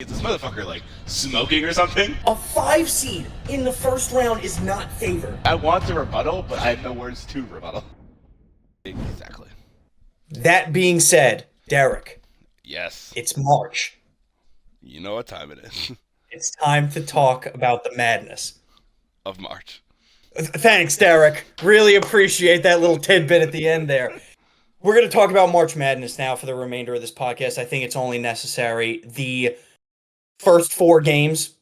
Is this motherfucker like smoking or something? A 5 seed in the first round is not favored. I want to rebuttal, but I have no words to rebuttal. Exactly. That being said, Derek, Yes. it's March. You know what time it is. It's time to talk about the madness Of March. Thanks, Derek. Really appreciate that little tidbit at the end there. We're going to talk about March Madness now for the remainder of this podcast. I think it's only necessary. The first 4 games,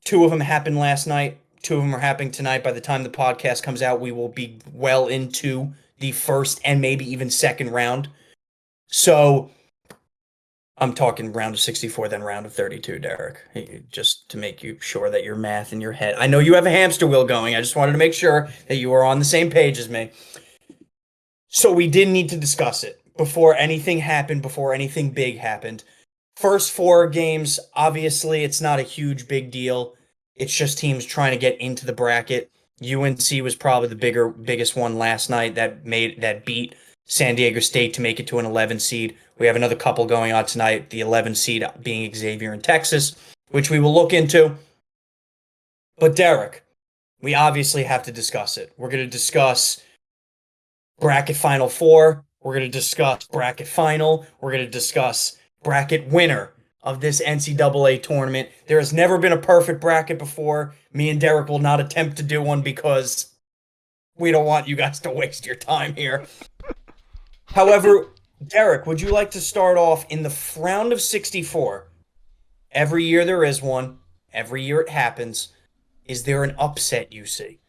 2 of them happened last night. 2 of them are happening tonight. By the time the podcast comes out, we will be well into the first and maybe even second round. So I'm talking round of 64, then round of 32, Derek. Just to make you sure that your math in your head. I know you have a hamster wheel going. I just wanted to make sure that you are on the same page as me. So we did need to discuss it before anything happened, before anything big happened. First 4 games, obviously, it's not a huge big deal. It's just teams trying to get into the bracket. UNC was probably the biggest one last night that beat San Diego State to make it to an 11 seed. We have another couple going on tonight, the 11 seed being Xavier in Texas, which we will look into. But Derek, we obviously have to discuss it. We're going to discuss bracket Final Four. We're going to discuss bracket final. We're going to discuss bracket winner of this NCAA tournament. There has never been a perfect bracket before. Me and Derek will not attempt to do one because we don't want you guys to waste your time here. However, Derek, would you like to start off in the round of 64? Every year there is one. Every year it happens. Is there an upset you see?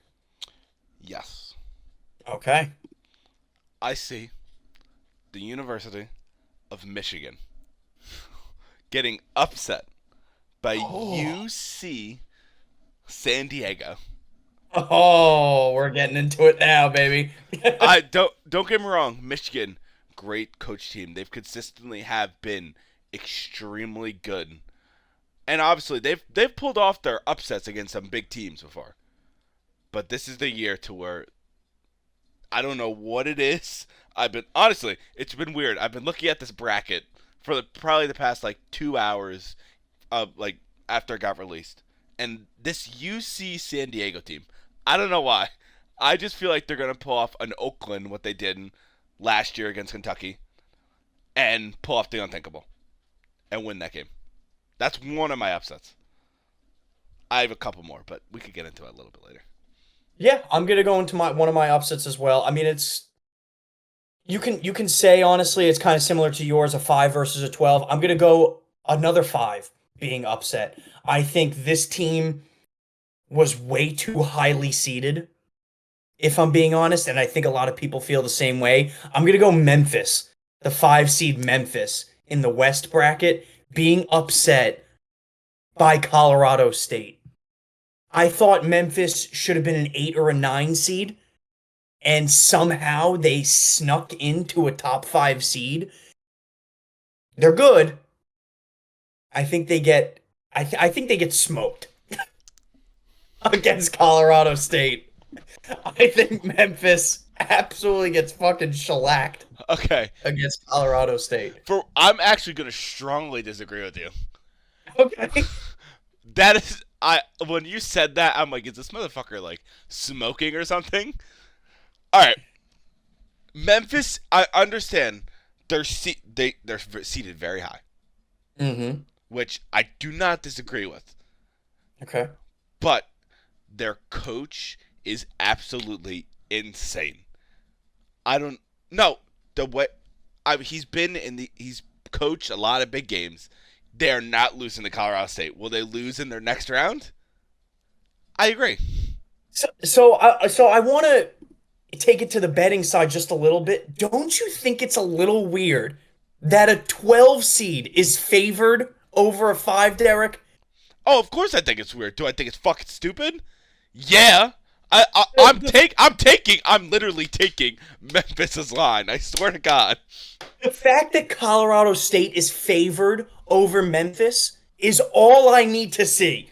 Yes. Okay. I see the University of Michigan getting upset by UC San Diego. Oh, we're getting into it now, baby. I don't get me wrong, Michigan, great coach team. They've consistently have been extremely good. And obviously they've pulled off their upsets against some big teams before. But this is the year to where I don't know what it is. Honestly, it's been weird. I've been looking at this bracket for probably the past 2 hours after it got released. And this UC San Diego team, I don't know why. I just feel like they're going to pull off an Oakland, what they did last year against Kentucky, and pull off the unthinkable and win that game. That's one of my upsets. I have a couple more, but we could get into it a little bit later. Yeah, I'm gonna go into one of my upsets as well. I mean, it's you can say honestly it's kind of similar to yours, a 5 versus a 12. I'm gonna go another 5 being upset. I think this team was way too highly seeded, if I'm being honest, and I think a lot of people feel the same way. I'm gonna go Memphis, the 5 seed Memphis in the West bracket, being upset by Colorado State. I thought Memphis should have been an 8 or a 9 seed, and somehow they snuck into a top 5 seed. They're good. I think they get I think they get smoked against Colorado State. I think Memphis absolutely gets fucking shellacked. Okay. Against Colorado State. I'm actually going to strongly disagree with you. Okay. That is when you said that, I'm like, is this motherfucker smoking or something? All right. Memphis, I understand they're seated very high. Mm-hmm. Which I do not disagree with. Okay. But their coach is absolutely insane. I don't know the way he's coached a lot of big games. They are not losing to Colorado State. Will they lose in their next round? I agree. So I want to take it to the betting side just a little bit. Don't you think it's a little weird that a 12 seed is favored over a 5, Derek? Oh, of course I think it's weird. Do I think it's fucking I'm literally taking Memphis's line. I swear to God. The fact that Colorado State is favored over Memphis is all I need to see.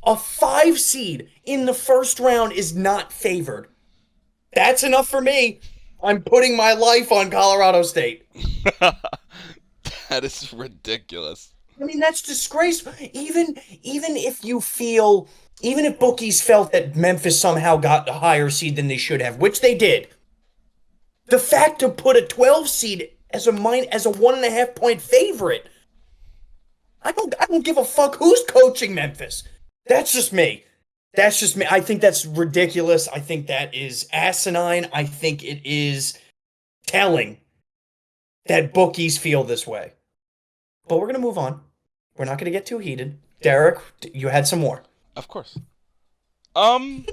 A 5 seed in the first round is not favored. That's enough for me. I'm putting my life on Colorado State. That is ridiculous. I mean, that's disgraceful. Even if you feel, even if bookies felt that Memphis somehow got a higher seed than they should have, which they did, the fact to put a 12 seed as a 1.5 point favorite, I don't give a fuck who's coaching Memphis. That's just me. That's just me. I think that's ridiculous. I think that is asinine. I think it is telling that bookies feel this way. But we're gonna move on. We're not gonna get too heated. Derek, you had some more. Of course. Um,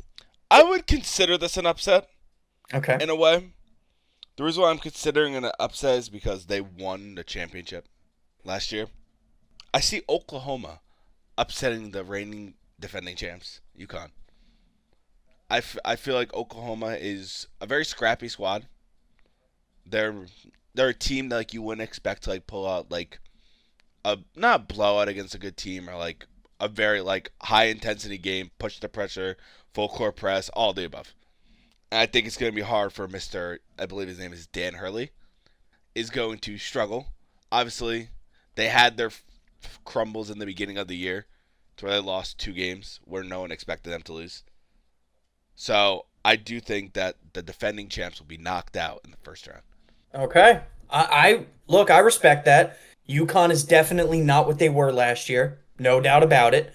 I would consider this an upset Okay. in a way. The reason why I'm considering an upset is because they won the championship last year. I see Oklahoma upsetting the reigning defending champs, UConn. I feel like Oklahoma is a very scrappy squad. They're they're a team that like you wouldn't expect to like pull out like a not a blowout against a good team or like a very like high intensity game, push the pressure, full court press, all the above. And I think it's going to be hard for Mister. I believe his name is Dan Hurley. Is going to struggle. Obviously, they had their crumbles in the beginning of the year, to where they lost 2 games where no one expected them to lose. So I do think that the defending champs will be knocked out in the first round. Okay. I look, I respect that. UConn is definitely not what they were last year. No doubt about it.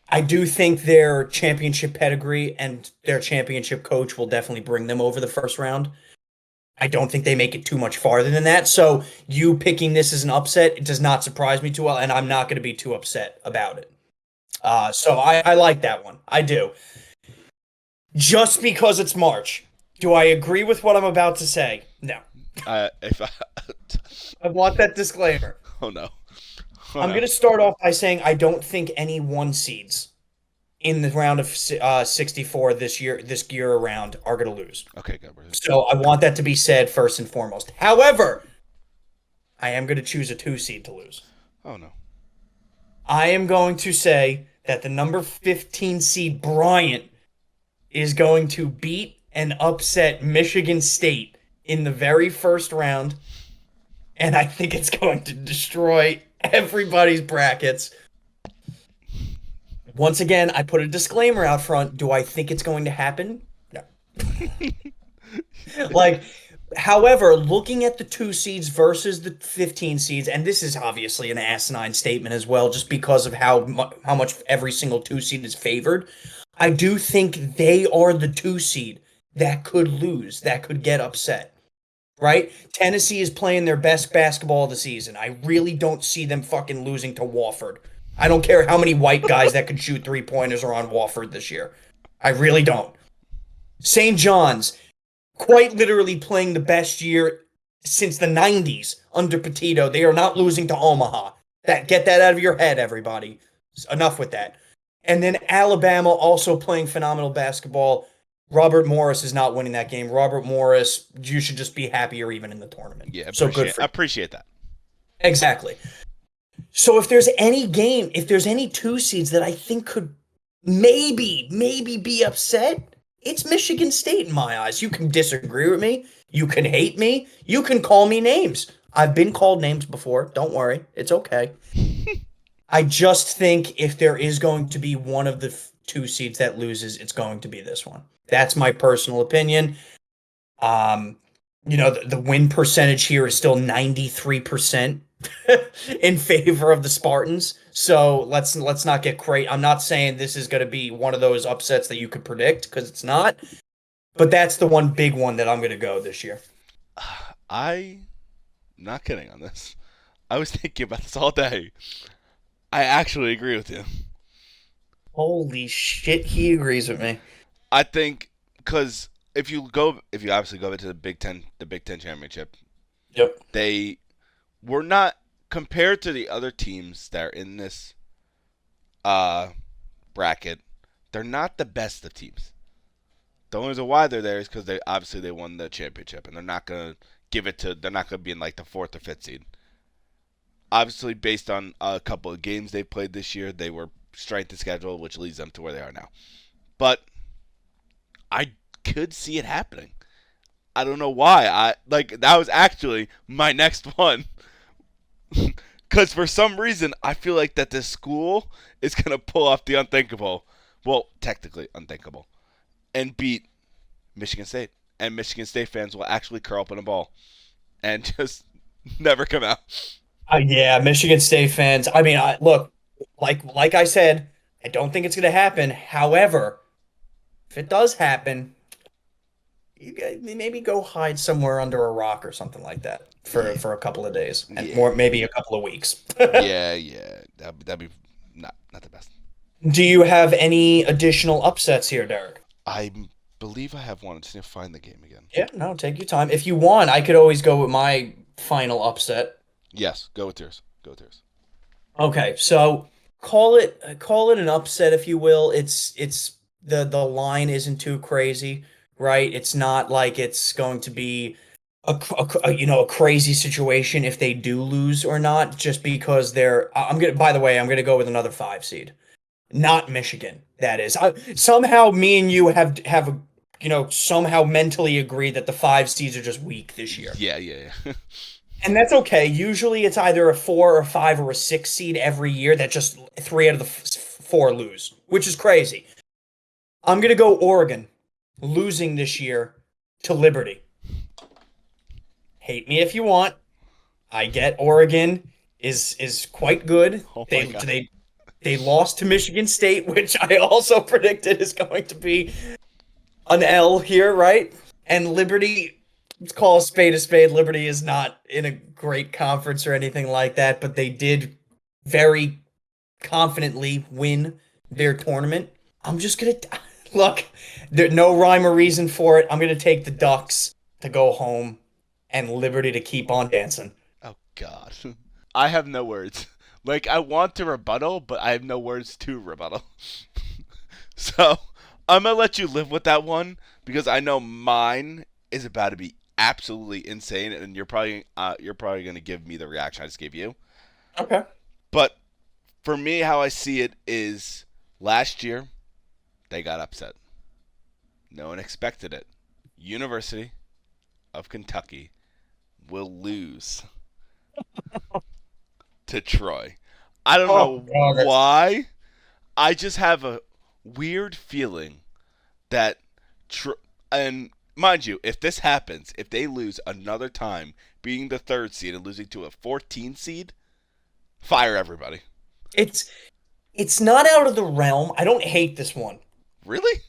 I do think their championship pedigree and their championship coach will definitely bring them over the first round. I don't think they make it too much farther than that. So you picking this as an upset, it does not surprise me too well, and I'm not going to be too upset about it. So I like that one. I do. Just because it's March. Do I agree with what I'm about to say? No. If I, I want that disclaimer. oh no, oh I'm no. going to start off by saying I don't think any one seeds in the round of 64 this year around are going to lose. Okay, good. So I want that to be said first and foremost. However, I am going to choose a 2 seed to lose. Oh no. I am going to say that the number 15 seed Bryant is going to beat and upset Michigan State in the very first round, and I think it's going to destroy everybody's brackets. Once again, I put a disclaimer out front. Do I think it's going to happen? No. Like, however, looking at the 2 seeds versus the 15 seeds, and this is obviously an asinine statement as well, just because of how much every single 2 seed is favored. I do think they are the 2 seed that could lose, that could get upset. Right? Tennessee is playing their best basketball of the season. I really don't see them fucking losing to Wofford. I don't care how many white guys that could shoot 3 pointers are on Wofford this year. I really don't. St. John's, quite literally playing the best year since the 90s under Petito. They are not losing to Omaha. Get that out of your head, everybody. Enough with that. And then Alabama also playing phenomenal basketball. Robert Morris is not winning that game. Robert Morris, you should just be happier even in the tournament. Yeah, So good for you. appreciate that. Exactly. So if there's any game, if there's any 2 seeds that I think could maybe be upset, it's Michigan State in my eyes. You can disagree with me. You can hate me. You can call me names. I've been called names before. Don't worry. It's okay. I just think if there is going to be one of the 2 seeds that loses, it's going to be this one. That's my personal opinion. Um, the win percentage here is still 93% in favor of the Spartans. So let's not get crazy. I'm not saying this is going to be one of those upsets that you could predict because it's not. But that's the one big one that I'm going to go this year. I'm not kidding on this. I was thinking about this all day. I actually agree with you. Holy shit, he agrees with me. I think because if you obviously go into the Big Ten championship, Yep. they were not compared to the other teams that are in this uh, bracket. They're not the best of teams. The only reason why they're there is because they won the championship, and they're not gonna give it to. They're not gonna be in like the fourth or fifth seed. Obviously, based on a couple of games they played this year, they were strength of schedule, which leads them to where they are now. But I could see it happening. I don't know why. I like that was actually my next one. Because for some reason, I feel like that this school is going to pull off the unthinkable. Well, technically unthinkable. And beat Michigan State. And Michigan State fans will actually curl up in a ball and just never come out. Yeah, Michigan State fans. I mean, look, like I said, I don't think it's going to happen. However, if it does happen, you guys maybe go hide somewhere under a rock or something like that Yeah. for a couple of days and Yeah. more maybe a couple of weeks. Yeah, yeah. That'd be not the best. Do you have any additional upsets here, Derek? I believe I have one. I just need to find the game again. Yeah, no, take your time. If you want, I could always go with my final upset. Yes, go with yours. Go with yours. Okay, so call it an upset if you will. It's the line isn't too crazy, right? It's not like it's going to be a crazy situation if they do lose or not, just because they're. I'm gonna. By the way, I'm gonna go with another 5 seed, not Michigan. That is. Somehow me and you have somehow mentally agreed that the 5 seeds are just weak this year. Yeah, yeah, yeah. And that's okay. Usually it's either a 4 or 5 or a 6 seed every year that just 3 out of the 4 lose, which is crazy. I'm going to go Oregon, losing this year to Liberty. Hate me if you want. I get Oregon is quite good. Oh my They God. they they lost to Michigan State, which I also predicted is going to be an L here, right? And Liberty, let's call a spade a spade. Liberty is not in a great conference or anything like that, but they did very confidently win their tournament. I'm just gonna look. There's no rhyme or reason for it. I'm gonna take the Ducks to go home and Liberty to keep on dancing. Oh God. I have no words. Like I want to rebuttal, but I have no words to rebuttal. So I'm gonna let you live with that one because I know mine is about to be absolutely insane, and you're probably gonna give me the reaction I just gave you. Okay. But for me, how I see it is last year they got upset. No one expected it. University of Kentucky will lose to Troy. I don't Oh know God, why. I just have a weird feeling that, and mind you, if this happens, if they lose another time, being the 3rd seed and losing to a 14 seed, fire everybody. it's it's not out of the realm. I don't hate this one. Really?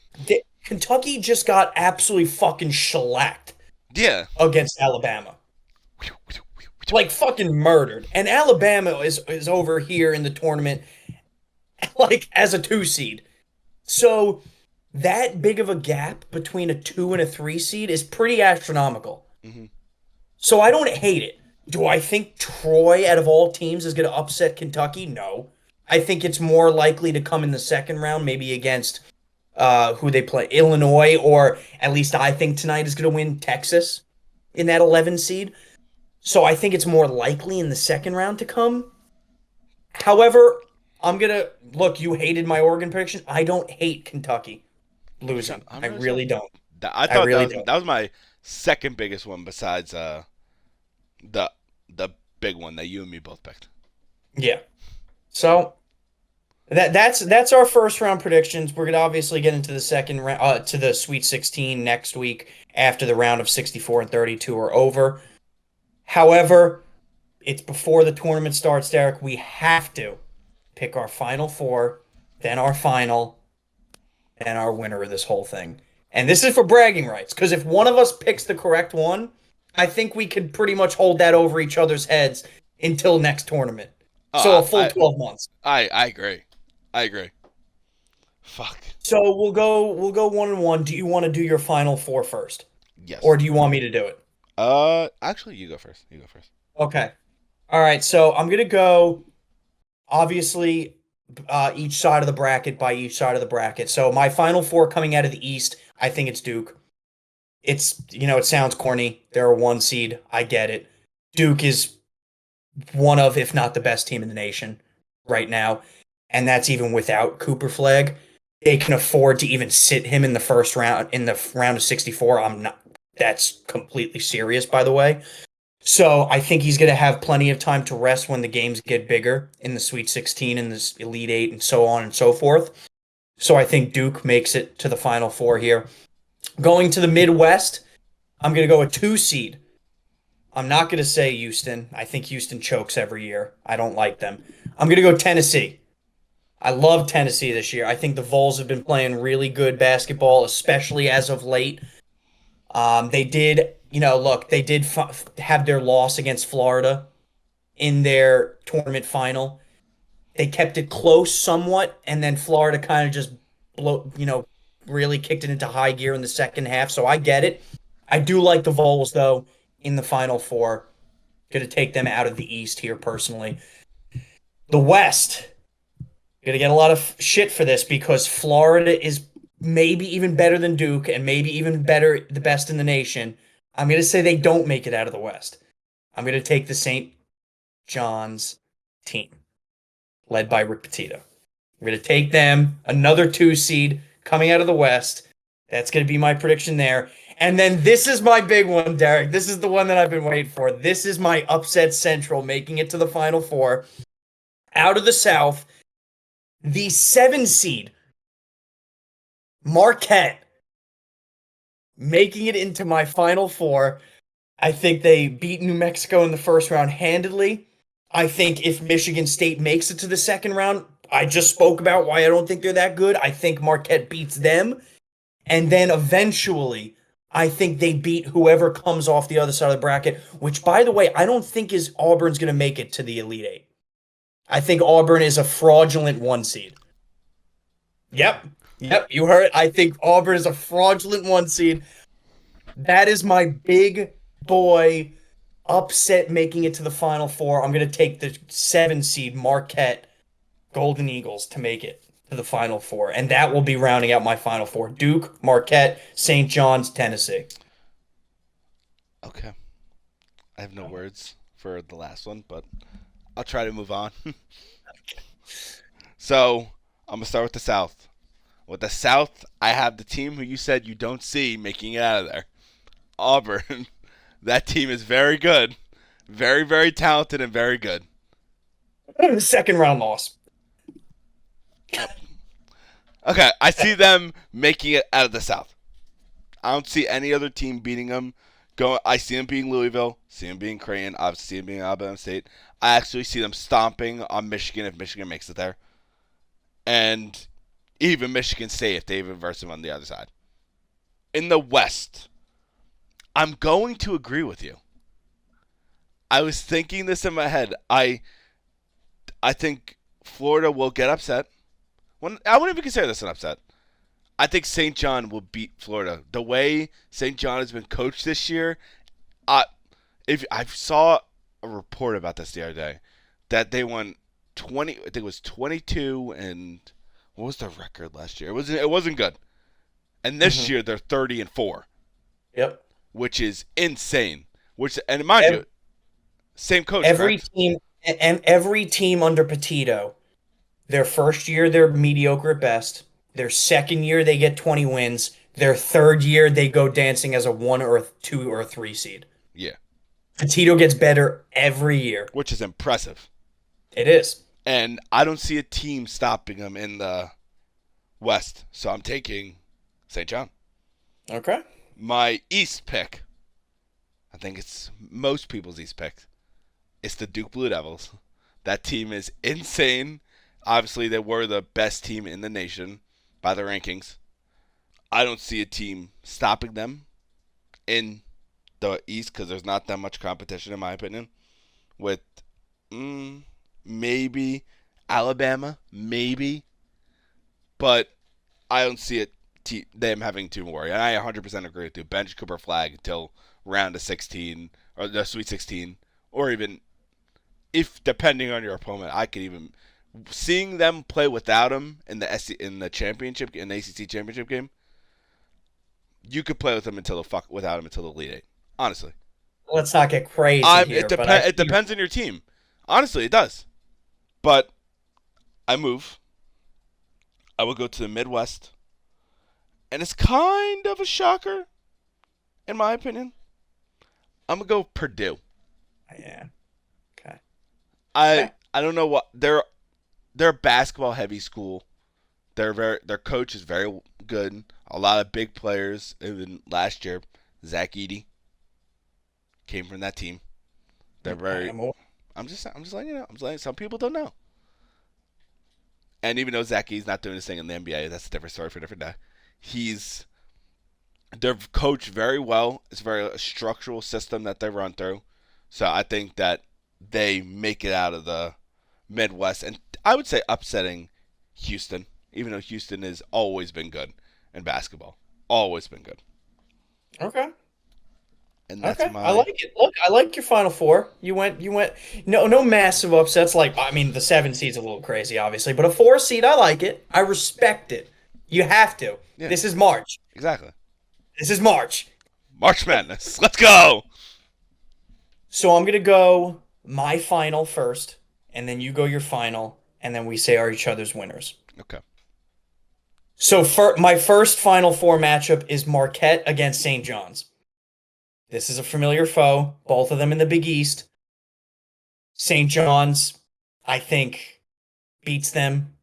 Kentucky just got absolutely fucking shellacked Yeah. against Alabama. Like fucking murdered. And Alabama is over here in the tournament like as a 2 seed. So that big of a gap between a 2 and a 3 seed is pretty astronomical. Hmm. So I don't hate it. Do I think Troy out of all teams is going to upset Kentucky? No. I think it's more likely to come in the second round, maybe against who they play, Illinois, or at least I think tonight is going to win Texas in that 11 seed. So I think it's more likely in the second round to come. However, I'm going to look, you hated my Oregon prediction. I don't hate Kentucky losing. I'm I really really sorry. don't. I I thought really don't. that was my second biggest one besides the the big one that you and me both picked. Yeah. So that's our first round predictions. We're gonna obviously get into the second round, to the Sweet 16 next week after the round of 64 and 32 are over. However, it's before the tournament starts, Derek. We have to pick our final four, then our final, and our winner of this whole thing. And this is for bragging rights, because if one of us picks the correct one, I think we could pretty much hold that over each other's heads until next tournament. So Oh, a full 12 months. I agree. I agree. Fuck. So we'll go 1-1. Do you want to do your final four first? Yes. Or do you want me to do it? Actually, you go first. You go first. Okay. All right. So I'm gonna go obviously each side of the bracket by each side of the bracket. So my final four coming out of the East, I think it's Duke. It sounds corny. They're a 1 seed. I get it. Duke is one of, if not the best team in the nation right now. And that's even without Cooper Flag. They can afford to even sit him in the first round, in the round of 64. That's completely serious, by the way. So I think he's going to have plenty of time to rest when the games get bigger in the Sweet 16 and the Elite Eight and so on and so forth. So I think Duke makes it to the Final Four here. Going to the Midwest, I'm going to go a 2 seed. I'm not going to say Houston. I think Houston chokes every year. I don't like them. I'm going to go Tennessee. I love Tennessee this year. I think the Vols have been playing really good basketball, especially as of late. They did, look, they did have their loss against Florida in their tournament final. They kept it close somewhat, and then Florida kind of just really kicked it into high gear in the second half. So I get it. I do like the Vols though in the Final Four. Going to take them out of the East here personally. The West, going to get a lot of shit for this because Florida is maybe even better than Duke and maybe even better, the best in the nation. I'm going to say they don't make it out of the West. I'm going to take the St. John's team led by Rick Pitino. We're going to take them, another 2 seed coming out of the West. That's going to be my prediction there. And then this is my big one, Derek. This is the one that I've been waiting for. This is my upset central making it to the Final Four. Out of the South, the 7 seed, Marquette, making it into my Final Four. I think they beat New Mexico in the first round handedly. I think if Michigan State makes it to the second round, I just spoke about why I don't think they're that good. I think Marquette beats them. And then eventually, I think they beat whoever comes off the other side of the bracket, which, by the way, I don't think is Auburn's going to make it to the Elite Eight. I think Auburn is a fraudulent 1 seed. Yep. You heard it. I think Auburn is a fraudulent 1 seed. That is my big boy upset making it to the Final Four. I'm going to take the 7 seed Marquette Golden Eagles to make it to the Final Four. And that will be rounding out my Final Four. Duke, Marquette, St. John's, Tennessee. Okay. I have no words for the last one, but I'll try to move on. So, I'm going to start with the South. With the South, I have the team who you said you don't see making it out of there. Auburn. That team is very good. Very, very talented and very good. Second round loss. Okay, I see them making it out of the South. I don't see any other team beating them. I see them beating Louisville, see them beating Creighton, obviously see them beating Alabama State. I actually see them stomping on Michigan if Michigan makes it there. And even Michigan State if they even verse them on the other side. In the West, I'm going to agree with you. I was thinking this in my head. I think Florida will get upset. I wouldn't even consider this an upset. I think St. John will beat Florida. The way St. John has been coached this year, if I saw a report about this the other day, that they won 20. I think it was 22 and what was their record last year? It wasn't good. And this year they're 30-4. Yep. Which is insane. And mind you, same coach. Every correct? team and every team under Petito, their first year they're mediocre at best. Their second year they get 20 wins. Their third year they go dancing as a 1 or a 2 or a 3 seed. Yeah. Petito gets better every year. Which is impressive. It is. And I don't see a team stopping them in the West. So I'm taking St. John. Okay. My East pick, I think it's most people's East pick, it's the Duke Blue Devils. That team is insane. Obviously, they were the best team in the nation by the rankings. I don't see a team stopping them in the East because there's not that much competition, in my opinion. With maybe Alabama, maybe. But I don't see them having to worry. And I 100% agree with you. Bench Cooper Flag until round of 16 or the Sweet 16, or even if depending on your opponent, I could even seeing them play without him in the championship in the ACC championship game. You could play with him without him until the Elite Eight. Honestly, let's not get crazy here. It depends on your team. Honestly, it does. But I move. I will go to the Midwest. And it's kind of a shocker, in my opinion. I'm going to go Purdue. Yeah. Okay. I Okay. I don't know what they're a basketball heavy school. Their coach is very good. A lot of big players. Even last year, Zach Edey came from that team. They're Okay. very. I'm just letting you know. I'm just letting some people don't know. And even though Zach Edey's not doing his thing in the NBA, that's a different story for a different day. He's they're coached very well. It's a very structural system that they run through. So I think that they make it out of the Midwest, and I would say upsetting Houston, even though Houston has always been good in basketball, always been good, Okay. and that's Okay. I my like it. Look, I like your Final Four. You went no massive upsets like I mean the 7 seed's a little crazy, obviously, but a 4 seed, I like it. I respect it. You have to. yeah, This is March. exactly. This is March. March Madness. Let's go. So I'm gonna go my final first, and then you go your final, and then we say are each other's winners. Okay. So for my first Final Four matchup is Marquette against St. John's. This is a familiar foe, both of them in the Big East. St. John's, I think, beats them.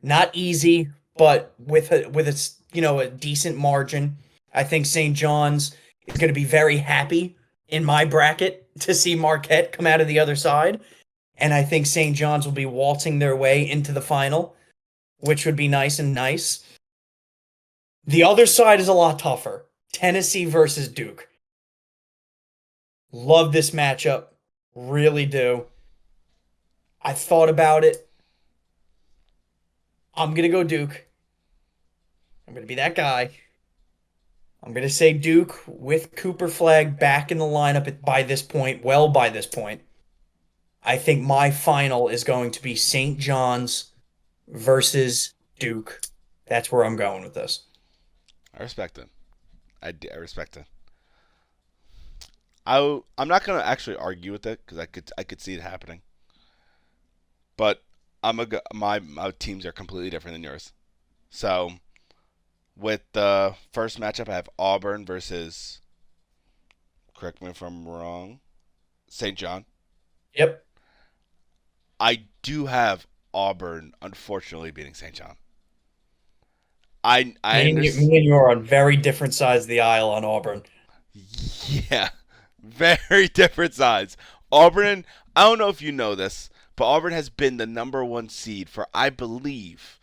Not easy, but with a decent margin. I think St. John's is going to be very happy in my bracket to see Marquette come out of the other side, and I think St. John's will be waltzing their way into the final, which would be nice and nice. The other side is a lot tougher. Tennessee versus Duke. Love this matchup. Really do. I thought about it. I'm going to go Duke. I'm going to be that guy. I'm going to say Duke with Cooper Flag back in the lineup by this point, well by this point. I think my final is going to be St. John's versus Duke. That's where I'm going with this. I respect it. I respect it. I'm not gonna actually argue with it because I could see it happening. But my teams are completely different than yours. So with the first matchup, I have Auburn versus. Correct me if I'm wrong. St. John. Yep. I do have Auburn unfortunately beating St. John. I understand. Me and you are on very different sides of the aisle on Auburn. Yeah, very different sides. Auburn. I don't know if you know this, but Auburn has been the number one seed for I believe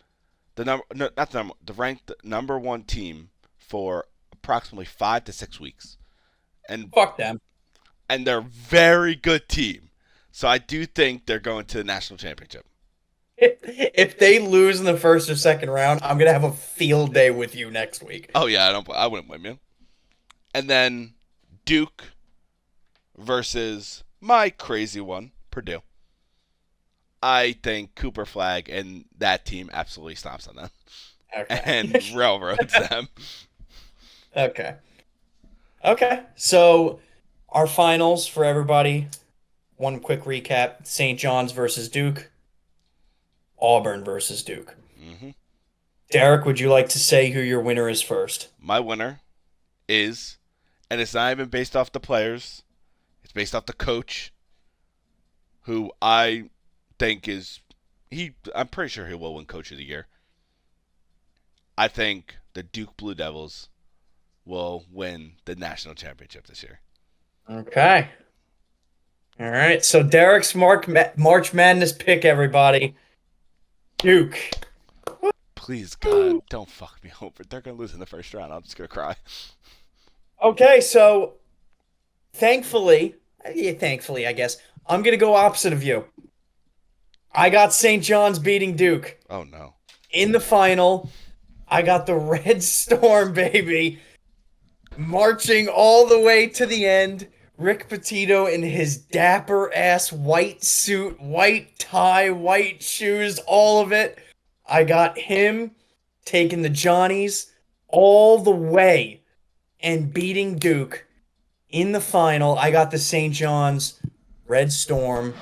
the number no, not the number the ranked number one team for approximately 5 to 6 weeks, and Fuck them. they're a very good team. So I do think they're going to the national championship. If they lose in the first or second round, I'm gonna have a field day with you next week. Oh yeah, I wouldn't blame you. And then Duke versus my crazy one, Purdue. I think Cooper Flag and that team absolutely stomps on them Okay. and railroads them. Okay. Okay. So our finals for everybody. One quick recap: St. John's versus Duke, Auburn versus Duke. Hmm. Derek, would you like to say who your winner is first? My winner is, and it's not even based off the players, it's based off the coach, who I think is he. I'm pretty sure he will win Coach of the Year. I think the Duke Blue Devils will win the national championship this year. Okay. All right. So Derek's March Madness pick, everybody. Duke. Please God, don't fuck me over. They're gonna lose in the first round. I'm just gonna cry. Okay, so thankfully, yeah, thankfully, I guess, I'm gonna go opposite of you. I got St. John's beating Duke. Oh no. In the final, I got the Red Storm, baby, marching all the way to the end. Rick Petito in his dapper ass white suit, white tie, white shoes, all of it. I got him taking the Johnnies all the way and beating Duke in the final. I got the St. John's Red Storm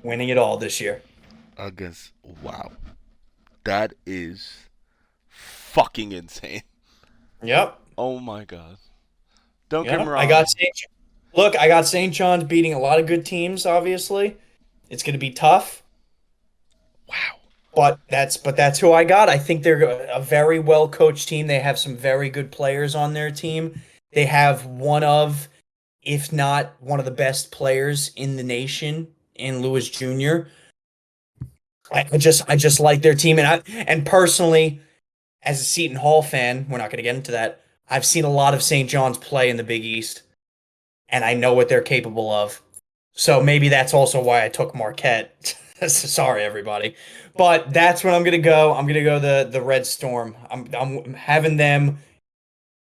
winning it all this year. Against wow. That is fucking insane. Yep. Oh my God. Don't get me Yep. I wrong. got St. Look, I got St. John's beating a lot of good teams, obviously. It's going to be tough, Wow. but that's who I got. I think they're a very well coached team. They have some very good players on their team. They have one of, if not one of the best players in the nation in Lewis Jr. I just like their team, and personally, as a Seton Hall fan, we're not going to get into that. I've seen a lot of St. John's play in the Big East, and I know what they're capable of. So maybe that's also why I took Marquette. Sorry, everybody, but that's when I'm gonna go. I'm gonna go the Red Storm. I'm having them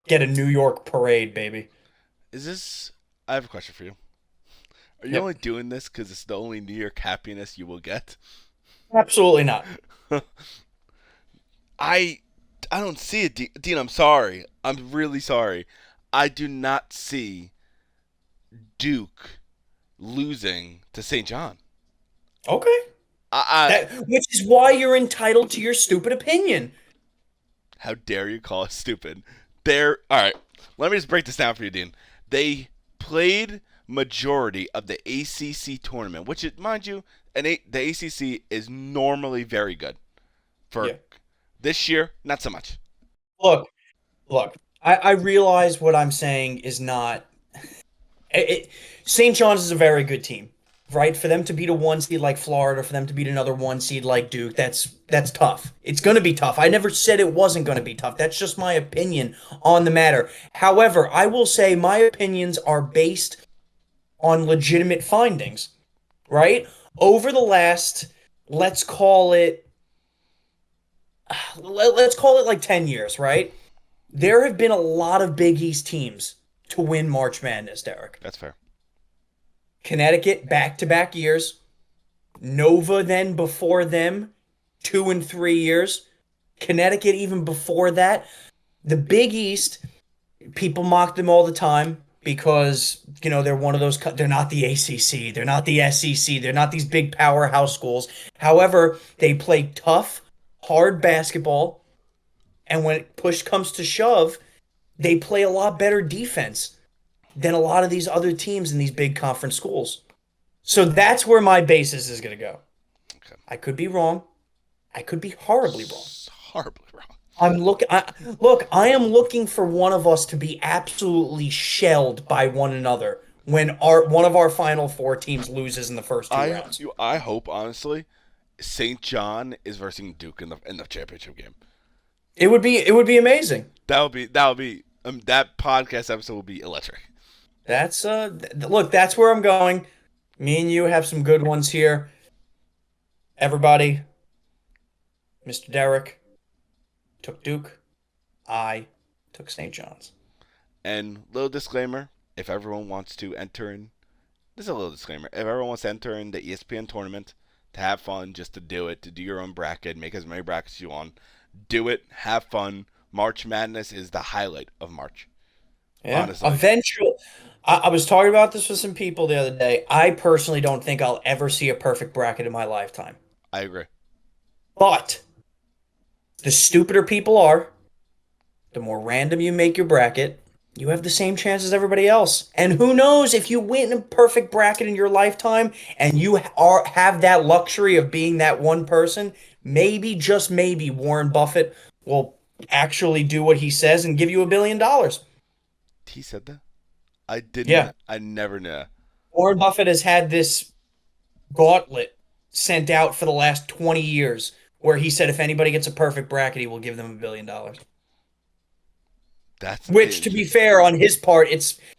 get a New York parade, baby. Is this? I have a question for you. Are you only Yep. doing this because it's the only New York happiness you will get? Absolutely not. I I don't see it, Dean. I'm sorry. I'm really sorry. I do not see Duke losing to St. John. Okay. I Which is why you're entitled to your stupid opinion. how dare you call us stupid? They're all right. Let me just break this down for you, Dean. They played majority of the ACC tournament, which, mind you, the ACC is normally very good. For Yeah. this year, not so much. Look, look. I realize what I'm saying is not. St. John's is a very good team, right? For them to beat a one seed like Florida, for them to beat another one seed like Duke, that's tough. It's going to be tough. I never said it wasn't going to be tough. That's just my opinion on the matter. However, I will say my opinions are based on legitimate findings, right? Over the last, let's call it, let's call it like 10 years, right? There have been a lot of Big East teams to win March Madness, Derek. That's fair. Connecticut back-to-back years. Nova then before them, 2 and 3 years. Connecticut even before that. The Big East, people mock them all the time because, they're one of those, they're not the ACC, they're not the SEC, they're not these big powerhouse schools. However, they play tough, hard basketball, and when push comes to shove, they play a lot better defense than a lot of these other teams in these big conference schools. So that's where my basis is going to go. Okay. I could be wrong. I could be horribly wrong. Horribly wrong. Look, I am looking for one of us to be absolutely shelled by one another when one of our final four teams loses in the first two rounds. I hope honestly, St. John is versus Duke in the championship game. It would be amazing. That podcast episode will be electric. That's look, that's where I'm going. Me and you have some good ones here. Everybody, Mr. Derek took Duke. I took St. John's. And little disclaimer: if everyone wants to enter in, this is a little disclaimer. If everyone wants to enter in the ESPN tournament to have fun, just to do it, to do your own bracket, make as many brackets you want, do it, have fun. March Madness is the highlight of March. Yeah. Honestly, Eventually, I was talking about this with some people the other day. I personally don't think I'll ever see a perfect bracket in my lifetime. I agree. But the stupider people are, the more random you make your bracket, you have the same chance as everybody else. And who knows if you win a perfect bracket in your lifetime and you have that luxury of being that one person, maybe, just maybe, Warren Buffett will actually do what he says and give you $1 billion. He said that. I didn't. Yeah. I never knew. Warren Buffett has had this gauntlet sent out for the last 20 years where he said if anybody gets a perfect bracket, he will give them $1 billion. That's Which, to be interesting. fair, on his part,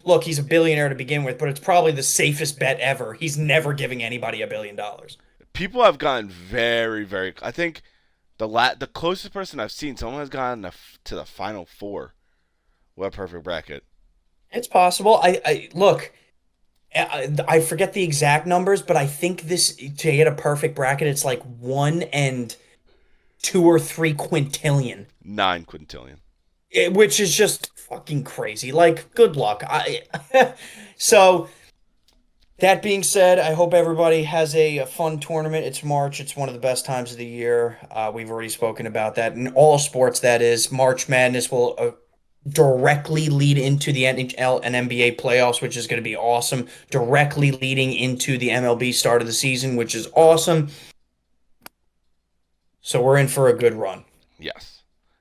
look, he's a billionaire to begin with, but it's probably the safest bet ever. He's never giving anybody $1 billion. People have gotten very, very. I think the closest person I've seen, someone has gotten to the final four. What a perfect bracket. It's possible. I look. I forget the exact numbers, but I think this to get a perfect bracket, it's like 1 and 2 or 3 quintillion. 9 quintillion. Which is just fucking crazy. Like, good luck. So that being said, I hope everybody has a fun tournament. It's March. It's one of the best times of the year. We've already spoken about that in all sports. That is, March Madness will. directly lead into the NHL and NBA playoffs, which is going to be awesome. Directly leading into the MLB start of the season, which is awesome. So we're in for a good run. Yes.